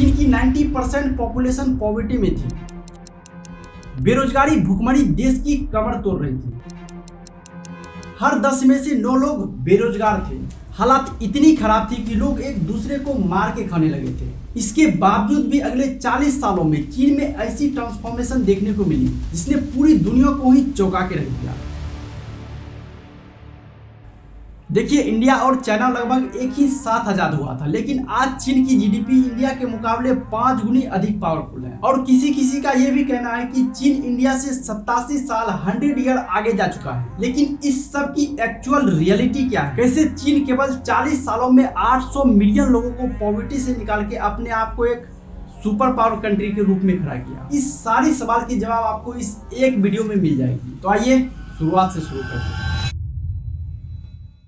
चीन की 90% population poverty में थी। बेरोजगारी भुखमरी देश की कमर तोड़ रही थी। हर 10 में से 9 लोग बेरोजगार थे। हालात इतनी खराब थी कि लोग एक दूसरे को मार के खाने लगे थे। इसके बावजूद भी अगले 40 सालों में चीन में ऐसी ट्रांसफॉर्मेशन देखने को मिली जिसने पूरी दुनिया को ही चौंका के रख दिया। देखिए, इंडिया और चाइना लगभग एक ही साथ आजाद हुआ था, लेकिन आज चीन की जीडीपी इंडिया के मुकाबले 5 गुनी अधिक पावरफुल है। और किसी का यह भी कहना है कि चीन इंडिया से 87 साल 100 ईयर आगे जा चुका है। लेकिन इस सब की एक्चुअल रियलिटी क्या है? कैसे चीन केवल 40 सालों में 800 मिलियन लोगों को पॉवर्टी से निकाल के अपने आप को एक सुपर पावर कंट्री के रूप में खड़ा किया? इस सारी सवाल की जवाब आपको इस एक वीडियो में मिल जाएगी। तो आइए शुरुआत से शुरू करते हैं।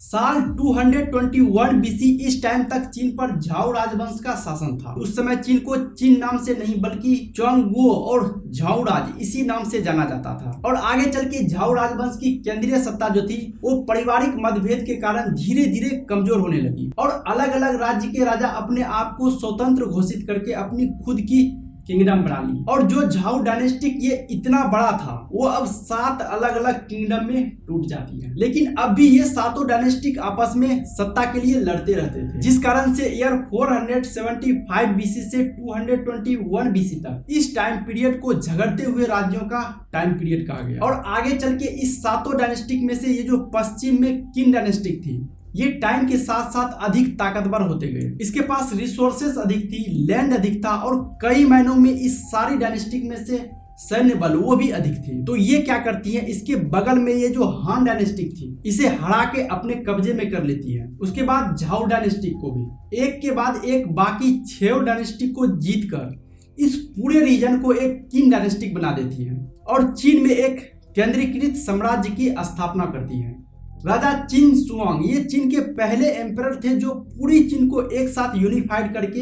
साल 221 बीसी इस टाइम तक चीन पर झाओ राजवंश का शासन था। उस समय चीन को चीन नाम से नहीं बल्कि च्वांगगुओ और झाओ राज इसी नाम से जाना जाता था। और आगे चल के झाओ राजवंश की केंद्रीय सत्ता जो थी वो पारिवारिक मतभेद के कारण धीरे धीरे कमजोर होने लगी और अलग अलग राज्य के राजा अपने आप को स्वतंत्र घोषित करके अपनी खुद की किंगडम बना ली। और जो झाओ डायनेस्टिक ये इतना बड़ा था वो अब 7 अलग अलग किंगडम में टूट जाती है। लेकिन अब भी ये सातों डायनेस्टिक आपस में सत्ता के लिए लड़ते रहते थे, जिस कारण से ईयर 475 बीसी से 221 बीसी तक इस टाइम पीरियड को झगड़ते हुए राज्यों का टाइम पीरियड कहा गया। और आगे चल के इस सातों डायनेस्टिक में से ये जो पश्चिम में किंग डायनेस्टिक थी ये टाइम के साथ साथ अधिक ताकतवर होते गए। इसके पास रिसोर्सेस अधिक थी, लैंड अधिक था और कई महीनों में इस सारी डायनेस्टिक में से सैन्य बल वो भी अधिक थी। तो ये क्या करती है, इसके बगल में ये जो हान डायनेस्टिक थी इसे हरा के अपने कब्जे में कर लेती है। उसके बाद झाओ डायनेस्टिक को भी एक के बाद एक बाकी 6 डायनेस्टिक को जीत कर इस पूरे रीजन को एक किंग डायनेस्टिक बना देती है और चीन में एक केंद्रीकृत साम्राज्य की स्थापना करती है। राजा चिन शुआंग ये चीन के पहले एम्परर थे जो पूरी चीन को एक साथ यूनिफाइड करके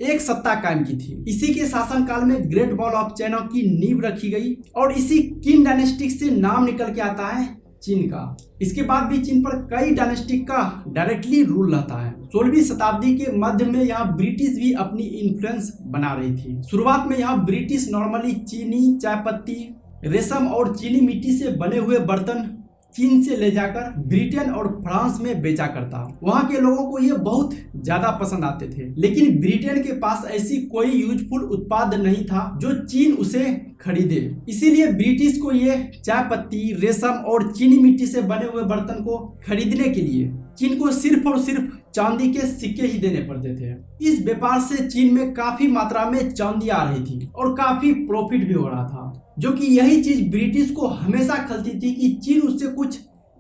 एक सत्ता कायम की थी। इसी के शासनकाल में ग्रेट वॉल ऑफ चाइना की नींव रखी गई और इसी किंग डायनेस्टिक से नाम निकल के आता है चीन का। इसके बाद भी चीन पर कई डायनेस्टिक का डायरेक्टली रूल रहता है। 16वीं शताब्दी के मध्य में यहाँ ब्रिटिश भी अपनी इन्फ्लुएंस बना रही थी। शुरुआत में यहाँ ब्रिटिश नॉर्मली चीनी चाय पत्ती, रेशम और चीनी मिट्टी से बने हुए बर्तन चीन से ले जाकर ब्रिटेन और फ्रांस में बेचा करता। वहां के लोगों को ये बहुत ज्यादा पसंद आते थे, लेकिन ब्रिटेन के पास ऐसी कोई यूजफुल उत्पाद नहीं था जो चीन उसे खरीदे। इसीलिए ब्रिटिश को ये चाय पत्ती, रेशम और चीनी मिट्टी से बने हुए बर्तन को खरीदने के लिए चीन को सिर्फ और सिर्फ चांदी के सिक्के ही देने पड़ते थे। इस व्यापार से चीन में काफी मात्रा में चांदी आ रही थी और काफी प्रॉफिट भी हो रहा था, जो कि यही चीज ब्रिटिश को हमेशा खलती थी कि चीन उससे कुछ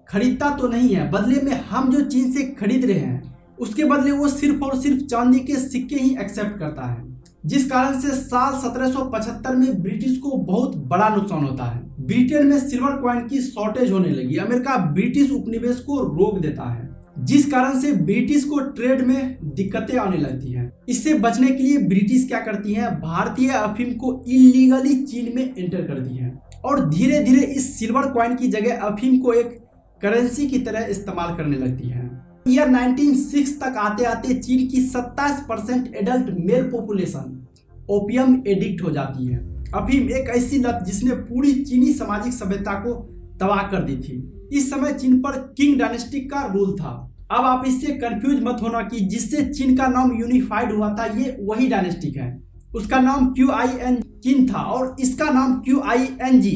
खरीदता तो नहीं है, बदले में हम जो चीन से खरीद रहे हैं उसके बदले वो सिर्फ और सिर्फ चांदी के सिक्के ही एक्सेप्ट करता है। जिस कारण से साल 1775 में ब्रिटिश को बहुत बड़ा नुकसान होता है। ब्रिटेन में सिल्वर कॉइन की शॉर्टेज होने लगी। अमेरिका ब्रिटिश उपनिवेश को रोक देता है, जिस कारण से ब्रिटिश को ट्रेड में दिक्कतें आने लगती हैं। इससे बचने के लिए ब्रिटिश क्या करती है, भारतीय अफीम को इलीगली चीन में एंटर करती है और धीरे धीरे इस सिल्वर कॉइन की जगह अफीम को एक करेंसी की तरह इस्तेमाल करने लगती है। ईयर 1906 तक आते आते चीन की 27% adult mail population opium addict हो जाती है। अफीम एक ऐसी लत जिसने पूरी चीनी सामाजिक सभ्यता को तबाह कर दी थी। इस समय चीन पर किंग डायनेस्टिक का रूल था। अब आप इससे कंफ्यूज मत होना कि जिससे चीन का नाम यूनिफाइड हुआ था ये वही डायनेस्टिक है। उसका नाम QIN किंग था और इसका नाम QING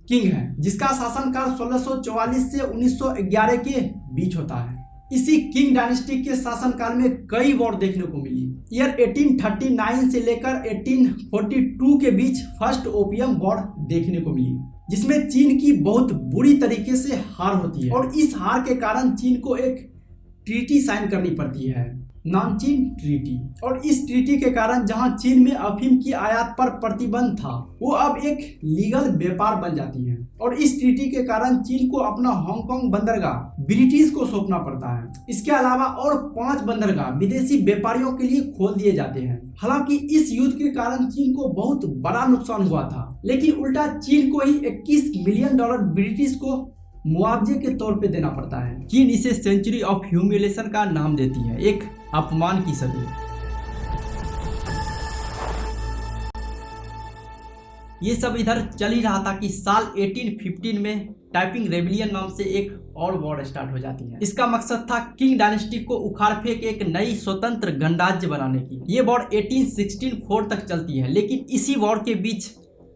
किंग है, जिसका शासनकाल 1644 से 1911 के बीच होता है। इसी किंग डायनेस्टिक के शासनकाल में कई वॉर देखने को मिली। ईयर 1839 से लेकर 1842 के बीच फर्स्ट ओपियम वॉर देखने को मिली, जिसमें चीन की बहुत बुरी तरीके से हार होती है और इस हार के कारण चीन को एक ट्रीटी साइन करनी पड़ती है, नानचीन ट्रीटी। और इस ट्रीटी के कारण जहां चीन में अफीम की आयात पर प्रतिबंध था वो अब एक लीगल व्यापार बन जाती है और इस ट्रीटी के कारण चीन को अपना हांगकांग बंदरगाह ब्रिटिश को सौंपना पड़ता है। इसके अलावा और 5 बंदरगाह विदेशी व्यापारियों के लिए खोल दिए जाते हैं। हालांकि इस युद्ध के कारण चीन को बहुत बड़ा नुकसान हुआ था, लेकिन उल्टा चीन को ही $21 मिलियन ब्रिटिश को मुआवजे के तौर पे देना पड़ता है। चीन इसे सेंचुरी ऑफ ह्यूमिलेशन का नाम देती है, एक अपमान की सदी। ये सब इधर चल ही रहा था कि साल 1815 में टाइपिंग रेबिलियन नाम से एक और वॉर स्टार्ट हो जाती है। इसका मकसद था किंग डायनेस्टी को उखाड़ फेंक एक नई स्वतंत्र गणराज्य बनाने की। ये वॉर 1864 तक चलती है, लेकिन इसी वॉर के बीच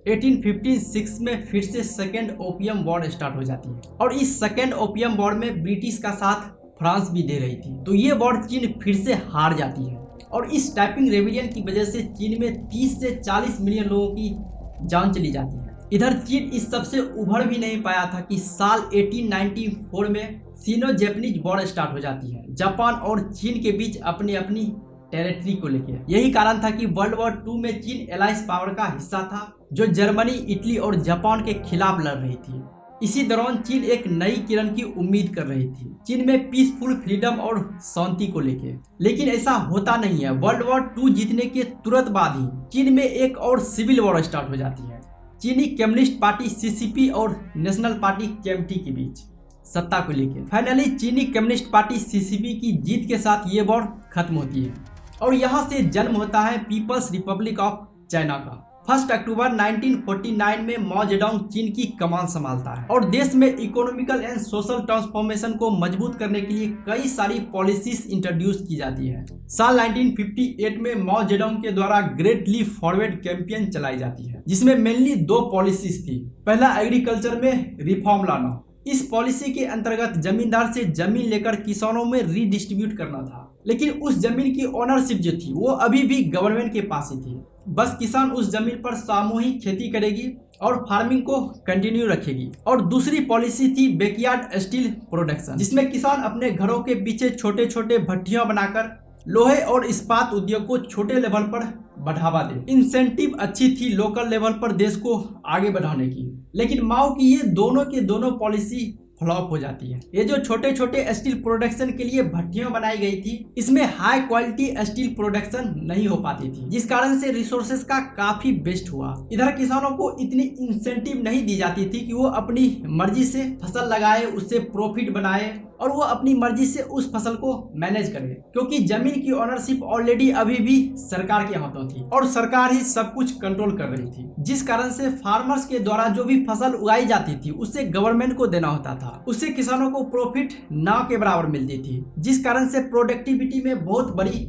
1856 में फिर से सेकेंड ओपियम वॉर स्टार्ट हो जाती है और इस सेकेंड ओपियम वॉर में ब्रिटिश का साथ फ्रांस भी दे रही थी। तो ये वॉर चीन फिर से हार जाती है और इस टाइपिंग रेबिलियन की वजह से चीन में 30 से 40 मिलियन लोगों की जान चली जाती है। इधर चीन इस सब से उभर भी नहीं पाया था कि साल 1894 में सीनो जैपनीज वॉर स्टार्ट हो जाती है, जापान और चीन के बीच अपनी अपनी टेरिटरी को लेकर। यही कारण था कि वर्ल्ड वॉर 2 में चीन एलाइज पावर का हिस्सा था जो जर्मनी, इटली और जापान के खिलाफ लड़ रही थी। इसी दौरान चीन एक नई किरण की उम्मीद कर रही थी, चीन में पीसफुल फ्रीडम और शांति को लेके। लेकिन ऐसा होता नहीं है। वर्ल्ड वॉर 2 जीतने के तुरंत बाद ही चीन में एक और सिविल वॉर स्टार्ट हो जाती है चीनी कम्युनिस्ट पार्टी सीसीपी और नेशनल पार्टी केएमटी के बीच सत्ता को लेकर। फाइनली चीनी कम्युनिस्ट पार्टी सीसीपी की जीत के साथ ये वॉर खत्म होती है और यहाँ से जन्म होता है पीपल्स रिपब्लिक ऑफ चाइना का। 1 अक्टूबर 1949 में माओ जेडोंग चीन की कमान संभालता है और देश में इकोनॉमिकल एंड सोशल ट्रांसफॉर्मेशन को मजबूत करने के लिए कई सारी पॉलिसीज इंट्रोड्यूस की जाती है। साल 1958 में माओ जेडोंग के द्वारा ग्रेट लीप फॉरवर्ड कैंपेन चलाई जाती है, जिसमें मेनली 2 पॉलिसीज थी। पहला, एग्रीकल्चर में रिफॉर्म लाना। इस पॉलिसी के अंतर्गत जमींदार से जमीन लेकर किसानों में रीडिस्ट्रीब्यूट करना था, लेकिन उस जमीन की ओनरशिप जो थी वो अभी भी गवर्नमेंट के पास ही थी। बस किसान उस जमीन पर सामूहिक खेती करेगी और फार्मिंग को कंटिन्यू रखेगी। और दूसरी पॉलिसी थी बैकयार्ड स्टील प्रोडक्शन, जिसमें किसान अपने घरों के पीछे छोटे छोटे भट्टियां बनाकर लोहे और इस्पात उद्योग को छोटे लेवल पर बढ़ावा दे। इंसेंटिव अच्छी थी लोकल लेवल पर देश को आगे बढ़ाने की। लेकिन माओ की ये दोनों के दोनों पॉलिसी फ्लॉप हो जाती है। ये जो छोटे छोटे स्टील प्रोडक्शन के लिए भट्टियां बनाई गई थी, इसमें हाई क्वालिटी स्टील प्रोडक्शन नहीं हो पाती थी, जिस कारण से रिसोर्सेज का काफी वेस्ट हुआ। इधर किसानों को इतनी इंसेंटिव नहीं दी जाती थी कि वो अपनी मर्जी से फसल लगाए, उससे प्रॉफिट बनाए और वो अपनी मर्जी से उस फसल को मैनेज करे, क्योंकि जमीन की ओनरशिप ऑलरेडी अभी भी सरकार के हाथों थी और सरकार ही सब कुछ कंट्रोल कर रही थी। जिस कारण से फार्मर्स के द्वारा जो भी फसल उगाई जाती थी उससे गवर्नमेंट को देना होता था, उससे किसानों को प्रॉफिट ना के बराबर मिलती थी, जिस कारण से प्रोडक्टिविटी में बहुत बड़ी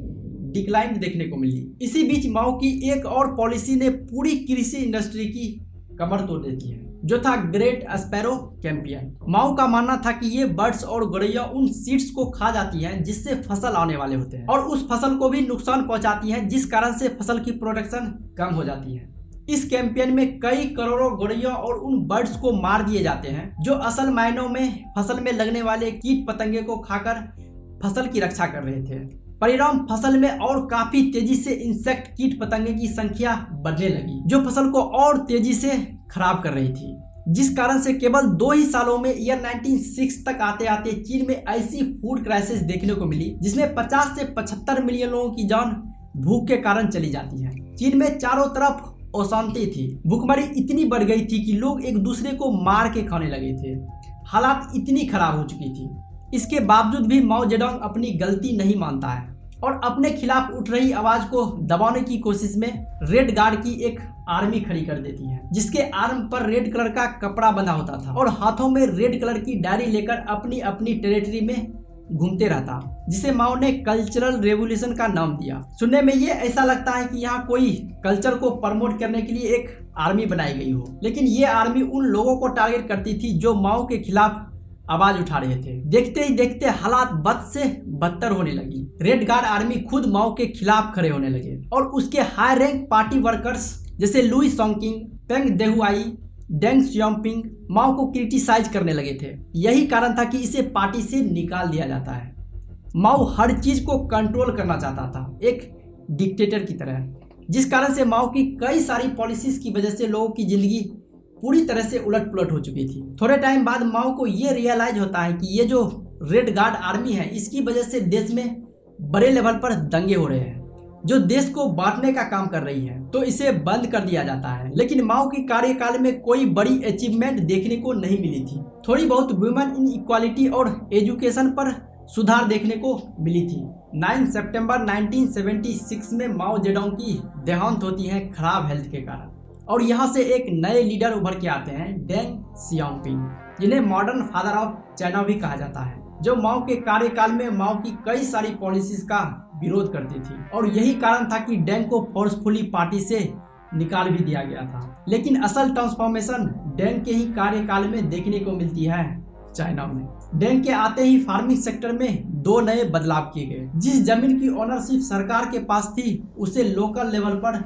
डिक्लाइन देखने को मिली। इसी बीच माओ की एक और पॉलिसी ने पूरी कृषि इंडस्ट्री की कमर तोड़ देती है, जो था ग्रेट स्पैरो कैंपेन। माओ का मानना था कि ये बर्ड्स और गोरैया उन सीड्स को खा जाती हैं जिससे फसल आने वाले होते हैं और उस फसल को भी नुकसान पहुंचाती हैं, जिस कारण से फसल की प्रोडक्शन कम हो जाती है। इस कैंपेन में कई करोड़ों गोरैया और उन बर्ड्स को मार दिए जाते हैं जो असल मायनों में फसल में लगने वाले कीट पतंगे को खाकर फसल की रक्षा कर रहे थे। परिणाम, फसल में और काफी तेजी से इंसेक्ट कीट पतंगे की संख्या बढ़ने लगी, जो फसल को और तेजी से खराब कर रही थी, जिस कारण से केवल 2 ही सालों में ईयर 1906 तक आते आते चीन में ऐसी फूड क्राइसिस देखने को मिली जिसमें 50 से 75 मिलियन लोगों की जान भूख के कारण चली जाती है। चीन में चारों तरफ अशांति थी, भूखमरी इतनी बढ़ गई थी कि लोग एक दूसरे को मार के खाने लगे थे। हालात इतनी खराब हो चुकी थी। इसके बावजूद भी माओ जेडोंग अपनी गलती नहीं मानता है और अपने खिलाफ उठ रही आवाज को दबाने की कोशिश में रेड गार्ड की एक आर्मी खड़ी कर देती है, जिसके आर्म पर रेड कलर का कपड़ा बंधा होता था और हाथों में रेड कलर की डायरी लेकर अपनी अपनी टेरिटरी में घूमते रहता, जिसे माओ ने कल्चरल रेवोल्यूशन का नाम दिया। सुनने में ये ऐसा लगता है कि यहाँ कोई कल्चर को प्रमोट करने के लिए एक आर्मी बनाई गई हो, लेकिन ये आर्मी उन लोगों को टारगेट करती थी जो माओ के खिलाफ आवाज उठा रहे थे। देखते ही देखते हालात बद से बदतर होने लगी। रेड गार्ड आर्मी खुद माओ के खिलाफ खड़े होने लगे और उसके हाई रैंक पार्टी वर्कर्स जैसे लुई सोंगकिंग, पेंग देहुआई, डेंग सियोंगपिंग माओ को क्रिटिसाइज करने लगे थे। यही कारण था कि इसे पार्टी से निकाल दिया जाता है। माओ हर चीज को कंट्रोल करना चाहता था, एक डिक्टेटर की तरह, जिस कारण से माओ की कई सारी पॉलिसीज की वजह से लोगों की जिंदगी पूरी तरह से उलट पुलट हो चुकी थी। थोड़े टाइम बाद माओ को ये रियलाइज होता है कि ये जो रेड गार्ड आर्मी है, इसकी वजह से देश में बड़े लेवल पर दंगे हो रहे हैं जो देश को बांटने का काम कर रही है, तो इसे बंद कर दिया जाता है। लेकिन माओ की कार्यकाल में कोई बड़ी अचीवमेंट देखने को नहीं मिली थी। थोड़ी बहुत वुमेन इन इक्वालिटी और एजुकेशन पर सुधार देखने को मिली थी। 9 सितंबर 1976 में माओ जेडोंग की देहांत होती है खराब हेल्थ के कारण और यहाँ से एक नए लीडर उभर के आते हैं, डेंग सियाओपिंग, जिन्हें मॉडर्न फादर ऑफ चाइना भी कहा जाता है, जो माओ के कार्यकाल में माओ की कई सारी पॉलिसीज का विरोध करती थी। और यही कारण था कि डेंग को फोर्सफुली पार्टी से निकाल भी दिया गया था। लेकिन असल ट्रांसफॉर्मेशन डेंग के ही कार्यकाल में देखने को मिलती है चाइना में। डेंग के आते ही फार्मिंग सेक्टर में 2 नए बदलाव किए गए। जिस जमीन की ओनरशिप सरकार के पास थी उसे लोकल लेवल पर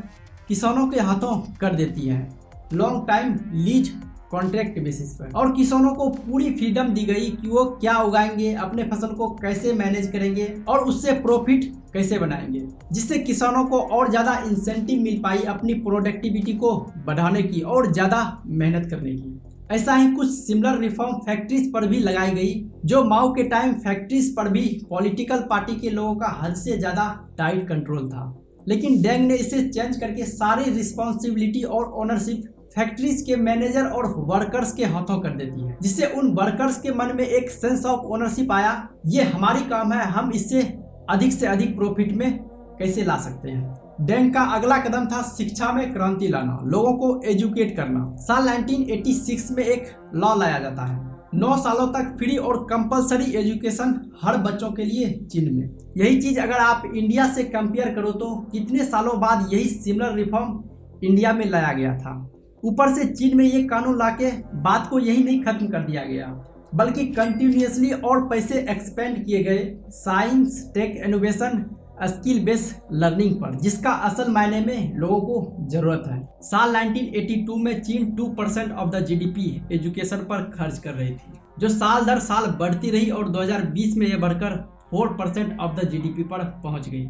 किसानों के हाथों कर देती है, long time lease contract basis पर। और किसानों को पूरी फ्रीडम दी गई कि वो क्या उगाएंगे, अपने फसल को कैसे मैनेज करेंगे और उससे प्रॉफिट कैसे बनाएंगे, जिससे किसानों को और ज्यादा इंसेंटिव मिल पाई अपनी प्रोडक्टिविटी को बढ़ाने की और ज्यादा मेहनत करने की। ऐसा ही कुछ सिमिलर रिफॉर्म फैक्ट्रीज पर भी लगाई गई, जो माओ के टाइम फैक्ट्रीज पर भी पॉलिटिकल पार्टी के लोगों का हद से ज्यादा टाइट कंट्रोल था। लेकिन डेंग ने इसे चेंज करके सारी रिस्पॉन्सिबिलिटी और ओनरशिप फैक्ट्रीज के मैनेजर और वर्कर्स के हाथों कर देती है, जिससे उन वर्कर्स के मन में एक सेंस ऑफ ओनरशिप आया, ये हमारी काम है, हम इससे अधिक से अधिक प्रॉफिट में कैसे ला सकते हैं। डेंग का अगला कदम था शिक्षा में क्रांति लाना, लोगों को एजुकेट करना। साल 1986 में एक लॉ लाया जाता है, 9 सालों तक फ्री और कंपलसरी एजुकेशन हर बच्चों के लिए चीन में। यही चीज अगर आप इंडिया से कंपेयर करो तो कितने सालों बाद यही सिमिलर रिफॉर्म इंडिया में लाया गया था। ऊपर से चीन में ये कानून लाके बात को यही नहीं खत्म कर दिया गया, बल्कि कंटिन्यूअसली और पैसे एक्सपेंड किए गए science, tech, innovation, skill based learning पर, जिसका असल मायने में लोगों को जरूरत है। साल 1982 में चीन 2% ऑफ द जीडीपी एजुकेशन पर खर्च कर रही थी, जो साल दर साल बढ़ती रही और 2020 में यह बढ़कर 4% ऑफ द जीडीपी पर पहुंच गई।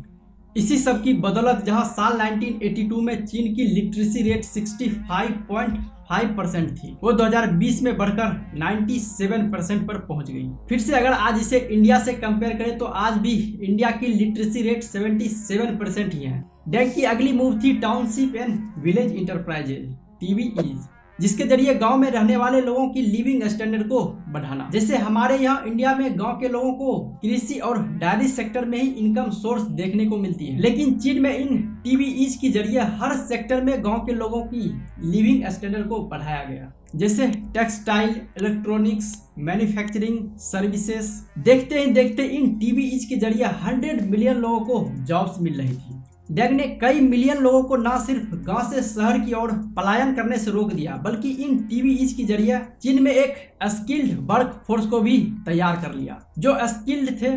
इसी सब की बदौलत जहां साल 1982 में चीन की लिटरेसी रेट 65.5% थी, वो 2020 में बढ़कर 97% पर पहुंच गई। फिर से अगर आज इसे इंडिया से कंपेयर करें तो आज भी इंडिया की लिटरेसी रेट 77% ही है। डेंग की अगली मूव थी township and village enterprises, TVEs, जिसके जरिए गांव में रहने वाले लोगों की लिविंग स्टैंडर्ड को बढ़ाना। जैसे हमारे यहाँ इंडिया में गांव के लोगों को कृषि और डायरी सेक्टर में ही इनकम सोर्स देखने को मिलती है, लेकिन चीन में इन TVEs के जरिए हर सेक्टर में गांव के लोगों की लिविंग स्टैंडर्ड को बढ़ाया गया। जैसे टेक्सटाइल, इलेक्ट्रॉनिक्स, मैन्युफैक्चरिंग, सर्विसेज। देखते ही देखते इन TVEs के जरिए 100 मिलियन लोगों को जॉब्स मिल रही थी। डेंग ने कई मिलियन लोगों को न सिर्फ गांव से शहर की ओर पलायन करने से रोक दिया, बल्कि इन TVEs के जरिए चीन में एक स्किल्ड वर्क फोर्स को भी तैयार कर लिया, जो स्किल्ड थे,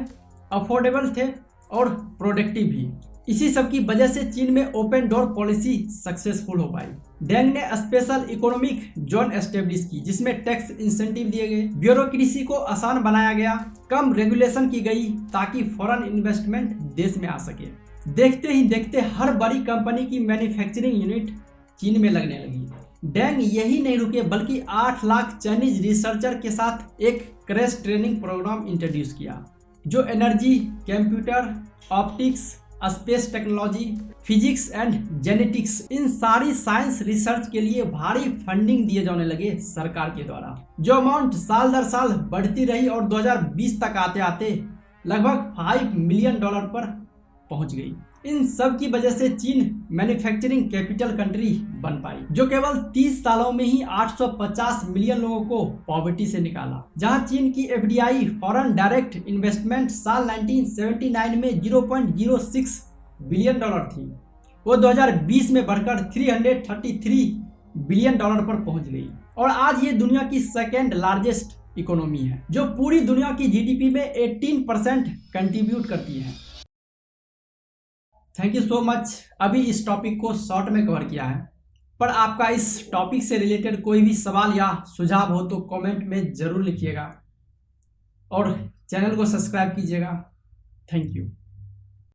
अफोर्डेबल थे और प्रोडक्टिव भी। इसी सब की वजह से चीन में ओपन डोर पॉलिसी सक्सेसफुल हो पाई। डेंग ने स्पेशल इकोनॉमिक जोन एस्टेब्लिश की, जिसमें टैक्स इंसेंटिव दिए गए, ब्यूरोक्रेसी को आसान बनाया गया, कम रेगुलेशन की गई ताकि फॉरेन इन्वेस्टमेंट देश में आ सके। देखते ही देखते हर बड़ी कंपनी की मैन्युफैक्चरिंग यूनिट चीन में लगने लगी। डेंग यही नहीं रुके, बल्कि 8 लाख चाइनीज रिसर्चर के साथ एक क्रैश ट्रेनिंग प्रोग्राम इंट्रोड्यूस किया, जो energy, computer, optics, space technology, physics and genetics, इन सारी साइंस रिसर्च के लिए भारी फंडिंग दिए जाने लगे सरकार के द्वारा, जो अमाउंट साल दर साल बढ़ती रही और 2020 तक आते आते लगभग $5 मिलियन पर पहुंच गई। इन सब की वजह से चीन मैन्युफैक्चरिंग कैपिटल कंट्री बन पाई, जो केवल 30 सालों में ही 850 मिलियन लोगों को पॉवर्टी से निकाला। जहां चीन की FDI फॉरेन डायरेक्ट इन्वेस्टमेंट साल 1979 में $0.06 बिलियन थी, वो 2020 में बढ़कर $333 बिलियन पर पहुंच गई और आज ये दुनिया की सेकेंड लार्जेस्ट इकोनॉमी है, जो पूरी दुनिया की GDP में 18% कंट्रीब्यूट करती है। Thank you so much. अभी इस टॉपिक को शॉर्ट में कवर किया है, पर आपका इस टॉपिक से रिलेटेड कोई भी सवाल या सुझाव हो तो कमेंट में ज़रूर लिखिएगा और चैनल को सब्सक्राइब कीजिएगा। Thank you.